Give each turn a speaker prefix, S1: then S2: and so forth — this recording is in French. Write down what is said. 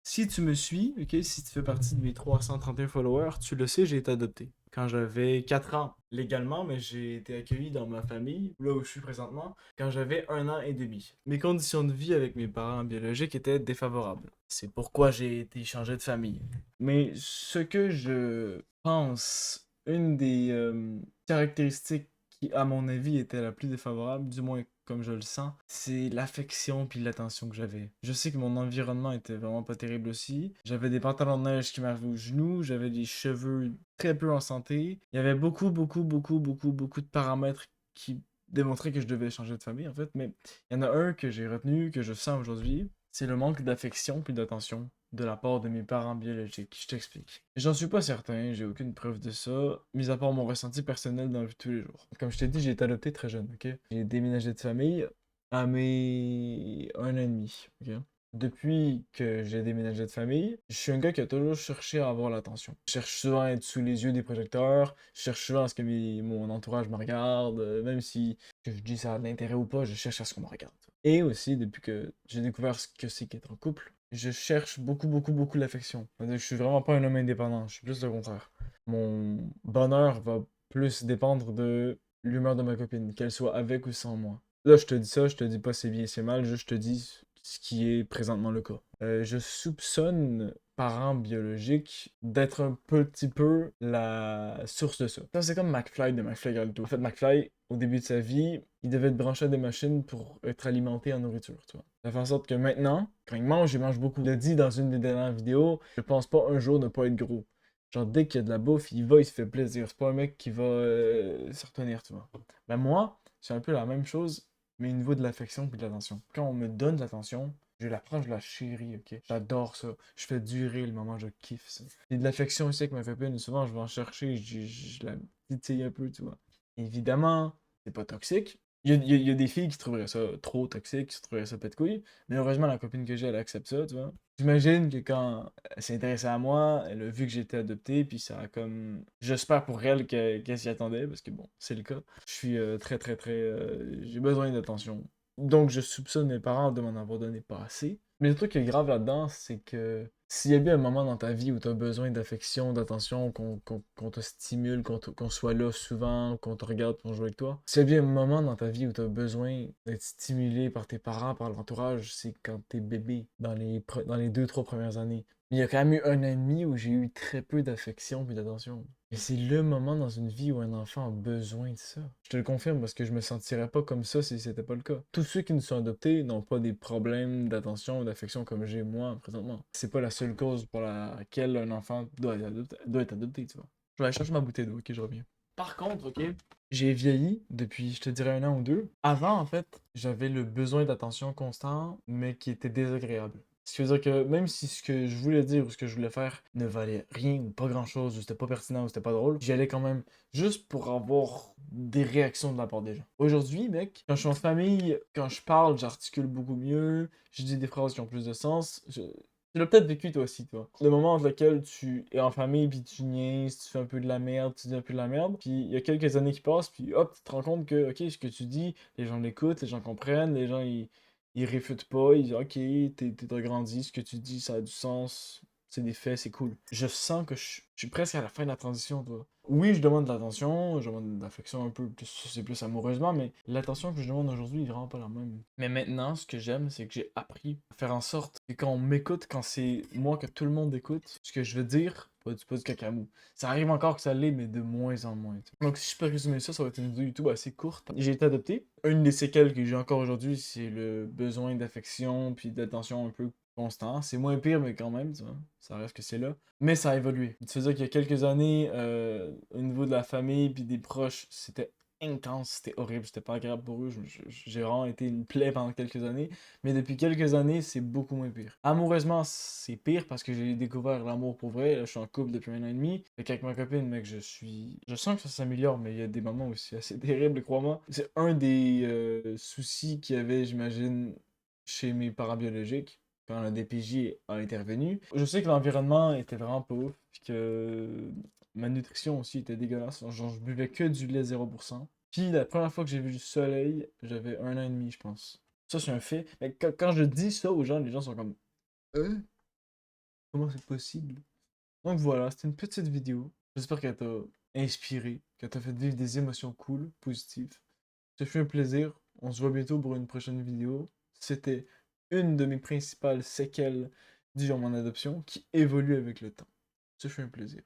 S1: Si tu me suis, ok, si tu fais partie de mes 331 followers, tu le sais, j'ai été adopté. Quand j'avais 4 ans, légalement, mais j'ai été accueilli dans ma famille, là où je suis présentement, quand j'avais 1 an et demi. Mes conditions de vie avec mes parents biologiques étaient défavorables. C'est pourquoi j'ai été changé de famille. Mais ce que je pense, une des caractéristiques qui, à mon avis, était la plus défavorable, du moins comme je le sens, c'est l'affection puis l'attention que j'avais. Je sais que mon environnement était vraiment pas terrible aussi. J'avais des pantalons de neige qui m'arrivaient aux genoux, j'avais des cheveux très peu en santé. Il y avait beaucoup de paramètres qui démontraient que je devais changer de famille en fait, mais il y en a un que j'ai retenu, que je sens aujourd'hui, c'est le manque d'affection puis d'attention de la part de mes parents biologiques. Je t'explique. J'en suis pas certain, j'ai aucune preuve de ça, mis à part mon ressenti personnel dans la vie de tous les jours. Comme je t'ai dit, j'ai été adopté très jeune, ok? J'ai déménagé de famille à mes 1 an et demi, ok? Depuis que j'ai déménagé de famille, je suis un gars qui a toujours cherché à avoir l'attention. Je cherche souvent à être sous les yeux des projecteurs, je cherche souvent à ce que mon entourage me regarde, même si que je dis ça a de l'intérêt ou pas, je cherche à ce qu'on me regarde. Et aussi, depuis que j'ai découvert ce que c'est qu'être en couple, je cherche beaucoup l'affection. C'est-à-dire que je suis vraiment pas un homme indépendant, je suis plus le contraire. Mon bonheur va plus dépendre de l'humeur de ma copine, qu'elle soit avec ou sans moi. Là, je te dis ça, je te dis pas c'est bien, c'est mal, juste je te dis ce qui est présentement le cas. Je soupçonne parents biologiques d'être un petit peu la source de ça. Ça, c'est comme McFly de McFly Galto. En fait, McFly, au début de sa vie, il devait être branché à des machines pour être alimenté en nourriture, tu vois. Ça fait en sorte que maintenant, quand il mange beaucoup. Il a dit dans une des dernières vidéos, je pense pas un jour ne pas être gros. Genre, dès qu'il y a de la bouffe, il va, il se fait plaisir. C'est pas un mec qui va se retenir, tu vois. Ben moi, c'est un peu la même chose, mais au niveau de l'affection puis de l'attention. Quand on me donne de l'attention, je la prends, je la chéris, ok? J'adore ça. Je fais durer le moment, je kiffe ça. Et de l'affection aussi avec ma copine, souvent je vais en chercher, je la titille un peu, tu vois. Évidemment, c'est pas toxique. Il y a des filles qui trouveraient ça trop toxique, qui trouveraient ça pète couille. Mais heureusement, la copine que j'ai, elle accepte ça, tu vois. J'imagine que quand elle s'est intéressée à moi, elle a vu que j'étais adopté, puis ça a comme. J'espère pour elle qu'elle s'y attendait, parce que bon, c'est le cas. Je suis j'ai besoin d'attention. Donc, je soupçonne mes parents de m'en avoir donné pas assez. Mais le truc qui est grave là-dedans, c'est que s'il y a bien un moment dans ta vie où tu as besoin d'affection, d'attention, qu'on te stimule, qu'on soit là souvent, qu'on te regarde pour jouer avec toi, s'il y a bien un moment dans ta vie où tu as besoin d'être stimulé par tes parents, par l'entourage, c'est quand t'es bébé, dans les 2, 3 premières années. Mais il y a quand même eu 1 an et demi où j'ai eu très peu d'affection et d'attention. Et c'est le moment dans une vie où un enfant a besoin de ça. Je te le confirme parce que je me sentirais pas comme ça si c'était pas le cas. Tous ceux qui nous sont adoptés n'ont pas des problèmes d'attention ou d'affection comme j'ai moi présentement. C'est pas la seule cause pour laquelle un enfant doit être adopté, tu vois. Je vais aller chercher ma bouteille d'eau, ok, je reviens. Par contre, ok, j'ai vieilli depuis, je te dirais, 1 an ou 2. Avant, en fait, j'avais le besoin d'attention constant, mais qui était désagréable. Ce qui veut dire que même si ce que je voulais dire ou ce que je voulais faire ne valait rien ou pas grand chose, ou c'était pas pertinent ou c'était pas drôle, j'y allais quand même juste pour avoir des réactions de la part des gens. Aujourd'hui, mec, quand je suis en famille, quand je parle, j'articule beaucoup mieux, je dis des phrases qui ont plus de sens. Tu l'as peut-être vécu toi aussi, toi. Le moment dans lequel tu es en famille, puis tu niaises, tu fais un peu de la merde, tu dis un peu de la merde, puis il y a quelques années qui passent, puis hop, tu te rends compte que, ok, ce que tu dis, les gens l'écoutent, les gens comprennent, les gens, ils réfutent pas, ils disent, ok, t'as grandi, ce que tu dis, ça a du sens, c'est des faits, c'est cool. Je sens que je suis presque à la fin de la transition, toi. Oui, je demande de l'attention, je demande de l'affection un peu, c'est plus amoureusement, mais l'attention que je demande aujourd'hui est vraiment pas la même. Mais maintenant, ce que j'aime, c'est que j'ai appris à faire en sorte que quand on m'écoute, quand c'est moi que tout le monde écoute, ce que je veux dire, pas du cacamou. Ça arrive encore que ça l'est, mais de moins en moins. Tu sais. Donc, si je peux résumer ça, ça va être une vidéo YouTube assez courte. J'ai été adopté. Une des séquelles que j'ai encore aujourd'hui, c'est le besoin d'affection puis d'attention un peu constant. C'est moins pire, mais quand même, tu vois, ça reste que c'est là. Mais ça a évolué. Tu veux dire qu'il y a quelques années, au niveau de la famille puis des proches, c'était intense, c'était horrible, c'était pas agréable pour eux. J'ai vraiment été une plaie pendant quelques années. Mais depuis quelques années, c'est beaucoup moins pire. Amoureusement, c'est pire parce que j'ai découvert l'amour pour vrai. Là, je suis en couple depuis 1 an et demi. Fait qu'avec ma copine, mec, je suis. Je sens que ça s'améliore, mais il y a des moments aussi assez terribles, crois-moi. C'est un des soucis qu'il y avait, j'imagine, chez mes parents biologiques quand la DPJ a intervenu. Je sais que l'environnement était vraiment pas ouf, puis que ma nutrition aussi était dégueulasse. Genre, je buvais que du lait 0%. Puis la première fois que j'ai vu du soleil, j'avais 1 an et demi, je pense. Ça, c'est un fait. Mais quand je dis ça aux gens, les gens sont comme. Hein? comment c'est possible. Donc voilà, c'était une petite vidéo. J'espère qu'elle t'a inspiré, qu'elle t'a fait vivre des émotions cool, positives. Ça fait un plaisir. On se voit bientôt pour une prochaine vidéo. C'était une de mes principales séquelles durant mon adoption qui évolue avec le temps. Ça fait un plaisir.